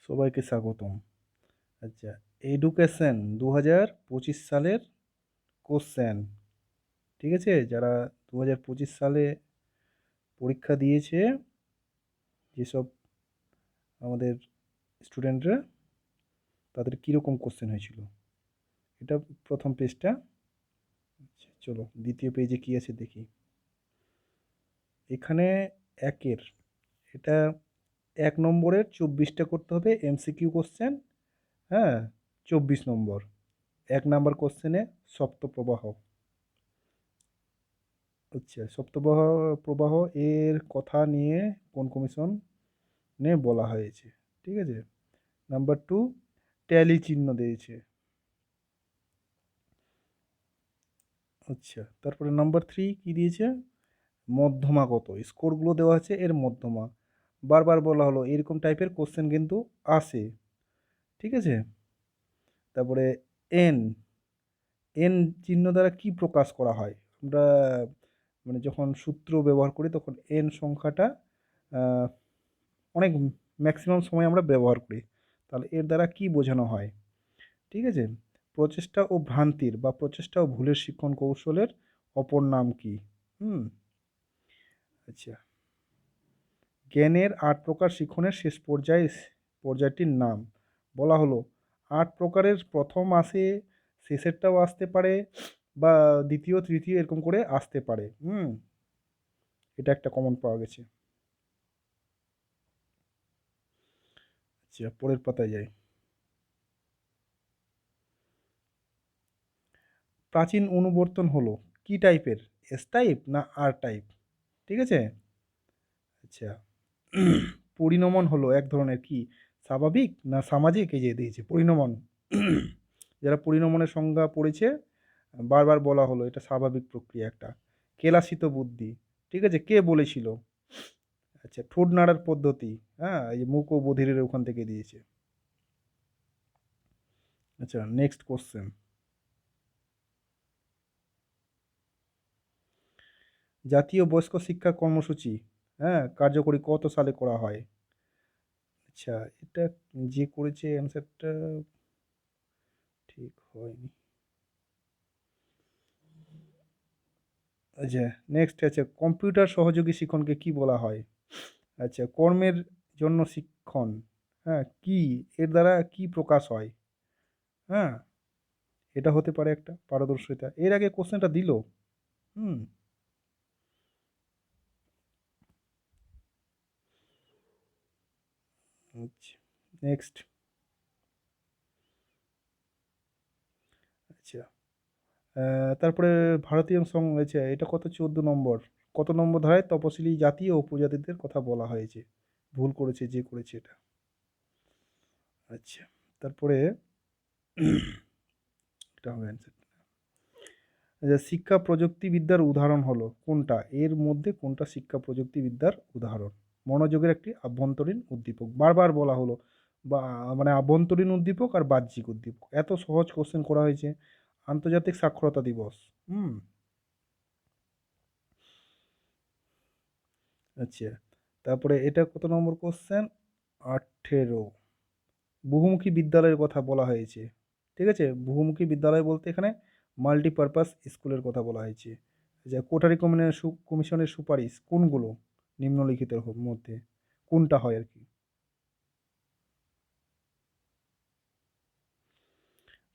সবাইকে স্বাগতম। আচ্ছা, এডুকেশন 2025 সালের কোশ্চেন, ঠিক আছে? যারা 2025 সালে পরীক্ষা দিয়েছে, যেসব আমাদের স্টুডেন্টরা, তাদের কীরকম কোশ্চেন হয়েছিল, এটা প্রথম পেজটা। আচ্ছা, চলো দ্বিতীয় পেজে কী আছে দেখি। এখানে একের, এটা 1 নম্বরের 24টা করতে হবে এমসিকিউ কোশ্চেন। হ্যাঁ, 24 নম্বর। 1 নম্বর কোশ্চেনে সপ্তপ্রবাহ। আচ্ছা, সপ্তপ্রবাহ প্রবাহ এর কথা নিয়ে কোন কমিশনে বলা হয়েছে, ঠিক আছে? নাম্বার 2, ট্যালি চিহ্ন দিয়েছে। আচ্ছা, তারপরে নাম্বার 3 কি দিয়েছে? মধ্যমা কত, স্কোরগুলো দেওয়া আছে, এর মধ্যমা। বারবার বলা হলো এরকম টাইপের কোশ্চেন কিন্তু আসে, ঠিক আছে? তারপরে এন, এন চিহ্ন দ্বারা কি প্রকাশ করা হয়? আমরা মানে যখন সূত্র ব্যবহার করি তখন এন সংখ্যাটা আহ, অনেক ম্যাক্সিমাম সময় আমরা ব্যবহার করি। তাহলে এর দ্বারা কি বোঝানো হয়, ঠিক আছে? প্রচেষ্টা ও ভ্রান্তির বা প্রচেষ্টা ও ভুলের শিক্ষণ কৌশলের অপর নাম কি? আচ্ছা, জ্ঞানের 8 প্রকার শিক্ষণের শেষ পর্যায়টির নাম বলা হলো। 8 প্রকারের প্রথম আসে, শেষেরটাও আসতে পারে, বা দ্বিতীয় তৃতীয় এরকম করে আসতে পারে। এটা একটা কমন পাওয়া গেছে। আচ্ছা, পরের পাতায় যাই। প্রাচীন অনুবর্তন হলো কি টাইপের? এস টাইপ না আর টাইপ? ঠিক আছে। আচ্ছা, পরিণমন হলো এক ধরনের কি, স্বাভাবিক না সামাজিক? এই যে দিয়েছে পরিণমন। যারা পরিণমনের সংজ্ঞা পড়েছে, বারবার বলা হলো এটা স্বাভাবিক প্রক্রিয়া একটা। কেলাসিত বুদ্ধি, ঠিক আছে, কে বলেছিল? আচ্ছা, ঠোঁট নাড়ার পদ্ধতি, হ্যাঁ, এই যে মুক ও বধিরের ওখান থেকে দিয়েছে। আচ্ছা, নেক্সট কোশ্চেন। জাতীয় বয়স্ক শিক্ষা কর্মসূচি, হ্যাঁ, কার্যকরী কত সালে করা হয়? আচ্ছা, এটা যে করেছে অ্যান্সারটা ঠিক হয়নি। আচ্ছা, নেক্সট আছে কম্পিউটার সহযোগী শিক্ষণকে কি বলা হয়? আচ্ছা, কর্মের জন্য শিক্ষণ, হ্যাঁ, কি, এর দ্বারা কি প্রকাশ হয়? হ্যাঁ, এটা হতে পারে একটা পারদর্শিতা। এর আগে কোশ্চেনটা দিল। হুম। আচ্ছা, নেক্সট। আচ্ছা, তারপরে ভারতীয় রয়েছে, এটা কত, 14 নম্বর। কত নম্বর ধারায় তপশিলি জাতি ও উপজাতিদের কথা বলা হয়েছে? ভুল করেছে যে করেছে এটা। আচ্ছা, তারপরে এটা হবে অ্যান্সার। আচ্ছা, শিক্ষা প্রযুক্তিবিদ্যার উদাহরণ হলো কোনটা? এর মধ্যে কোনটা শিক্ষা প্রযুক্তিবিদ্যার উদাহরণ? মনোযোগের একটি আভ্যন্তরীণ উদ্দীপক, বারবার বলা হলো, বা মানে আভ্যন্তরীণ উদ্দীপক আর বাহ্যিক উদ্দীপক। এত সহজ কোশ্চেন করা হয়েছে। আন্তর্জাতিক সাক্ষরতা দিবস। হুম। আচ্ছা, তারপরে এটা কত নম্বর কোশ্চেন? 18। বহুমুখী বিদ্যালয়ের কথা বলা হয়েছে, ঠিক আছে? বহুমুখী বিদ্যালয় বলতে এখানে মাল্টিপারপাস স্কুলের কথা বলা হয়েছে। যে কোঠারি কমিশনের সুপারিশ কোনগুলো নিম্নলিখিতের মধ্যে কোনটা হয় আর কি?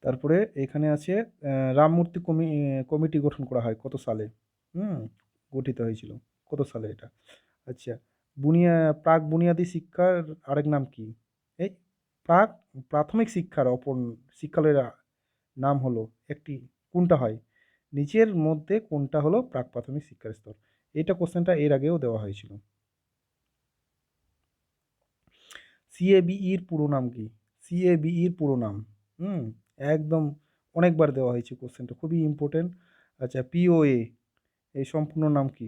তারপরে এখানে আছে রামমূর্তি কমিটি গঠন করা হয় কত সালে? হুম, গঠিত হয়েছিল কত সালে এটা? আচ্ছা, বুনিয়া প্রাক বুনিয়াদী শিক্ষার আরেক নাম কি? এই প্রাক প্রাথমিক শিক্ষার অপর শিক্ষালয়ের নাম হলো একটি, কোনটা হয়? নিচের মধ্যে কোনটা হলো প্রাক প্রাথমিক শিক্ষার স্তর? এটা কোশ্চেনটা এর আগেও দেওয়া হয়েছিল। সিএবিইর পুরো নাম কি? সিএবিইর পুরো নাম। হুম, একদম অনেকবার দেওয়া হয়েছে কোশ্চেনটা, খুবই ইম্পর্টেন্ট। আচ্ছা, পিওএ এই সম্পূর্ণ নাম কি?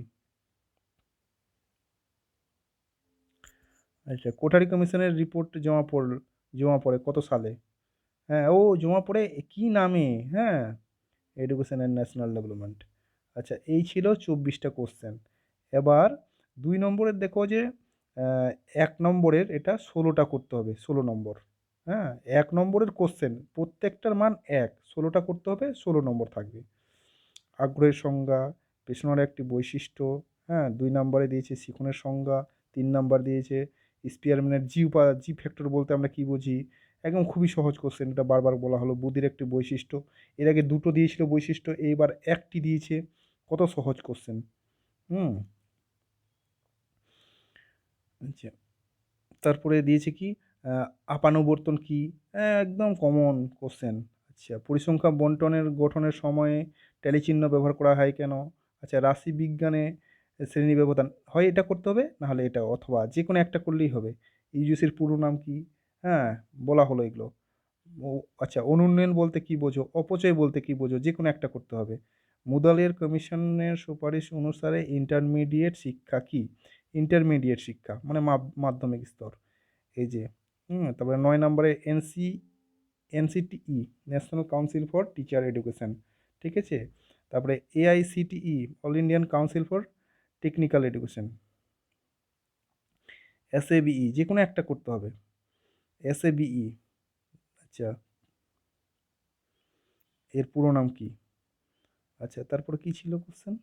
আচ্ছা, কোঠারি কমিশনের রিপোর্ট জমা পড়ে কত সালে? হ্যাঁ, ও জমা পড়ে কি নামে? হ্যাঁ, এডুকেশন অ্যান্ড ন্যাশনাল ডেভেলপমেন্ট। আচ্ছা, এই ছিল 24টা কোশ্চেন। এবার 2 নম্বরের দেখো যে এক নম্বরের এটা 16টা করতে হবে, 16 নম্বর। হ্যাঁ, এক নম্বরের কোশ্চেন প্রত্যেকটার মান 1, 16টা করতে হবে, 16 নম্বর থাকবে। আগ্রহের সংজ্ঞা, পেছনের একটি বৈশিষ্ট্য, হ্যাঁ, 2 নম্বরে দিয়েছে শিখনের সংজ্ঞা, 3 নাম্বার দিয়েছে স্পিয়ারম্যানের জি ফ্যাক্টর বলতে আমরা কী বুঝি। একদম খুবই সহজ কোশ্চেন, এটা বারবার বলা হলো। বুদ্ধির একটি বৈশিষ্ট্য, এর আগে 2টো দিয়েছিল বৈশিষ্ট্য, এইবার একটি দিয়েছে। কত সহজ কোশ্চেন। হুম। আচ্ছা, তারপরে দিয়েছে কি আপানবর্তন কি, একদম কমন কোশ্চেন। আচ্ছা, পরিসংখ্যা বন্টনের গঠনের সময়ে ট্যালি চিহ্ন ব্যবহার করা হয় কেন। আচ্ছা, রাশি বিজ্ঞানে শ্রেণী ব্যবধান হয় এটা করতে হবে, না হলে এটা, অথবা যে কোনো একটা করলেই হবে। ইউজিসির পুরো নাম কি, হ্যাঁ, বলা হলো এগুলো। ও আচ্ছা, অনুন্নয়ন বলতে কি বোঝো, অপচয় বলতে কি বোঝো, যে কোনো একটা করতে হবে। মুদালিয়ার কমিশনের সুপারিশ অনুসারে ইন্টারমিডিয়েট শিক্ষা কি, ইন্টারমিডিয়েট শিক্ষা মানে মাধ্যমিক স্তর। এই যে তারপরে 9 নম্বরে NCTE, national council for teacher education, ঠিক আছে। তারপরে AICTE, all Indian council for technical education. SABE, যে কোনো একটা করতে হবে, এসএবিই। আচ্ছা, এর পুরো নাম কি। আচ্ছা, তারপরে কি ছিল কোশ্চেন।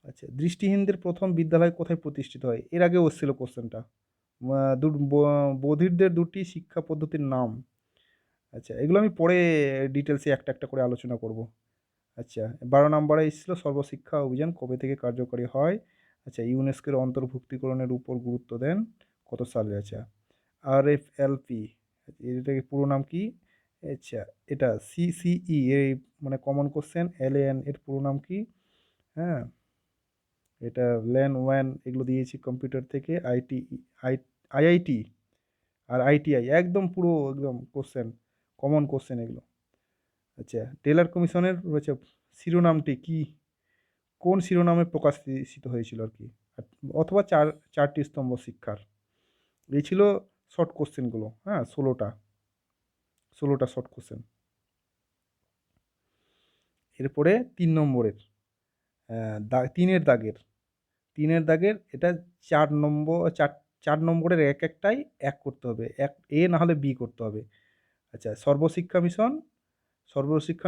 আচ্ছা, দৃষ্টিহীনদের প্রথম বিদ্যালয় কোথায় প্রতিষ্ঠিত হয়, এর আগেও এসেছিল কোশ্চেনটা। বধিরদের দুটি শিক্ষা পদ্ধতির নাম। আচ্ছা, এগুলো আমি পরে ডিটেলসে একটা একটা করে আলোচনা করব। আচ্ছা, 12 নম্বরে এসেছিল সর্বশিক্ষা অভিযান কবে থেকে কার্যকরী হয়। আচ্ছা, ইউনেস্কোর অন্তর্ভুক্তিকরণের উপর গুরুত্ব দেন কত সালে। আচ্ছা, আরএফএলপি, এটাকে পুরো নাম কি। আচ্ছা, এটা সিসিই, এই মানে কমন কোশ্চেন। এলএএন এর পুরো নাম কি, হ্যাঁ, এটা ল্যান ওয়ান, এগুলো দিয়েছি কম্পিউটার থেকে। আইআইটি আর আইটিআই, একদম পুরো একদম কোশ্চেন, কমন কোশ্চেন এগুলো। আচ্ছা, টেলর কমিশনের রয়েছে শিরোনামটি কি, কোন শিরোনামে প্রকাশিত হয়েছিল আর কি, অথবা চারটি স্তম্ভ শিক্ষার। এই ছিল শর্ট কোশ্চেনগুলো, হ্যাঁ, 16টা শর্ট কোশ্চেন। এরপরে 3 নম্বরের, তিনের দাগের, এটা 4 নম্বরের এক একটাই এক করতে হবে, এক এ না হলে বি করতে হবে। আচ্ছা, সর্বশিক্ষা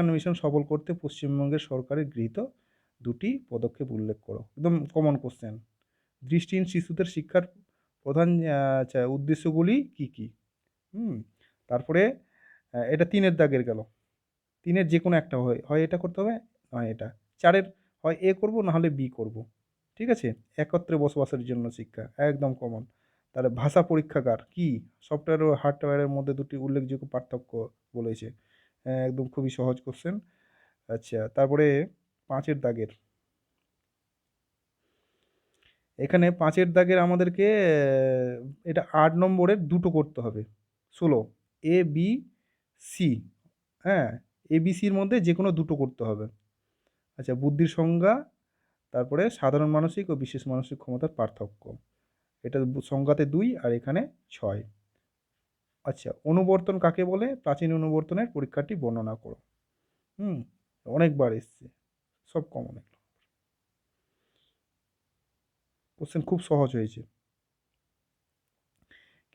মিশন সফল করতে পশ্চিমবঙ্গের সরকারের গৃহীত 2টি পদক্ষেপ উল্লেখ করো, একদম কমন কোশ্চেন। দৃষ্টিহীন শিশুদের শিক্ষার প্রধান আচ্ছা উদ্দেশ্যগুলি কি কি। হুম। তারপরে এটা 3-এর দাগের গেল। 3-এর যে কোনো একটা হয়, হয় এটা করতে হবে, নয় এটা। 4-এর হয় এ করব, না হলে বি করব, ঠিক আছে। একত্রে বসবাসের জন্য শিক্ষা, একদম কমন। তাহলে ভাষা পরীক্ষাগার কি, সফটওয়্যার ও হার্ডওয়্যারের মধ্যে দুটি উল্লেখযোগ্য পার্থক্য বলেছে। একদম খুবই সহজ কোশ্চেন। আচ্ছা, তারপরে 5-এর দাগের, এখানে 5-এর দাগের আমাদেরকে এটা 8 নম্বরের 2টো করতে হবে, 16 এ বি সি, হ্যাঁ, এবিসির মধ্যে যে কোনো 2টো করতে হবে। আচ্ছা, বুদ্ধির সংজ্ঞা, তারপরে সাধারণ মানসিক ও বিশেষ মানসিক ক্ষমতার পার্থক্য, এটা সংজ্ঞাতে 2 আর এখানে 6। আচ্ছা, অনুবর্তন কাকে বলে, প্রাচীন অনুবর্তনের পরীক্ষাটি বর্ণনা করো। হুম, অনেকবার এসছে, সব কমন। এগুলো কোশ্চেন খুব সহজ হয়েছে।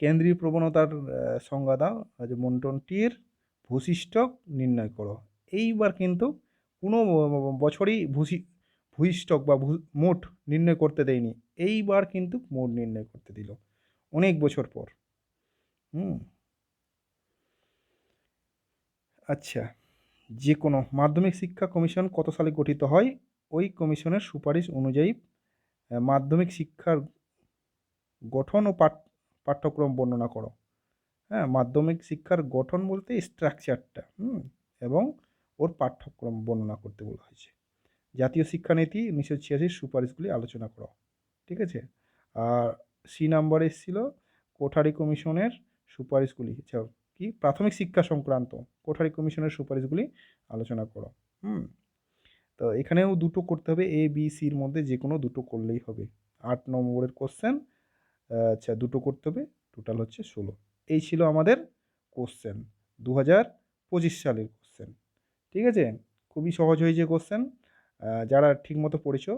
কেন্দ্রীয় প্রবণতার সংজ্ঞা দাও, যে মন্টনটির ভূশিষ্ঠক নির্ণয় করো। এইবার কিন্তু কোনো বছরই ভূইষ্ঠক বা মোট নির্ণয় করতে দেয়নি, এইবার কিন্তু মোট নির্ণয় করতে দিল অনেক বছর পর। হুম। আচ্ছা, যে কোনো মাধ্যমিক শিক্ষা কমিশন কত সালে গঠিত হয়, ওই কমিশনের সুপারিশ অনুযায়ী মাধ্যমিক শিক্ষার গঠন ও পাঠ্যক্রম বর্ণনা করো। হ্যাঁ, মাধ্যমিক শিক্ষার গঠন বলতে স্ট্রাকচারটা, এবং ওর পাঠ্যক্রম বর্ণনা করতে বলা হয়েছে। জাতীয় শিক্ষানীতি 1986 সুপারিশগুলি আলোচনা করো, ঠিক আছে। আর সি নাম্বারে এসেছিল কোঠারি কমিশনের সুপারিশগুলি, আচ্ছা কি, প্রাথমিক শিক্ষা সংক্রান্ত কোঠারি কমিশনের সুপারিশগুলি আলোচনা করো। হুম। তো এখানেও 2টো করতে হবে, এ বি সির মধ্যে যে কোনো 2টো করলেই হবে। 8 নম্বরের কোশ্চেন, আচ্ছা 2টো করতে হবে, টোটাল হচ্ছে 16। এই ছিল আমাদের কোশ্চেন 2025 সালের কোশ্চেন, ঠিক আছে। খুবই সহজ হয়েছে কোশ্চেন, যারা ঠিকমতো পড়েছো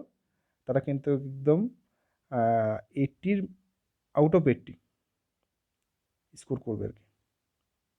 তারা কিন্তু একদম 80-র আউট অফ 80 স্কোর করবে আর কি।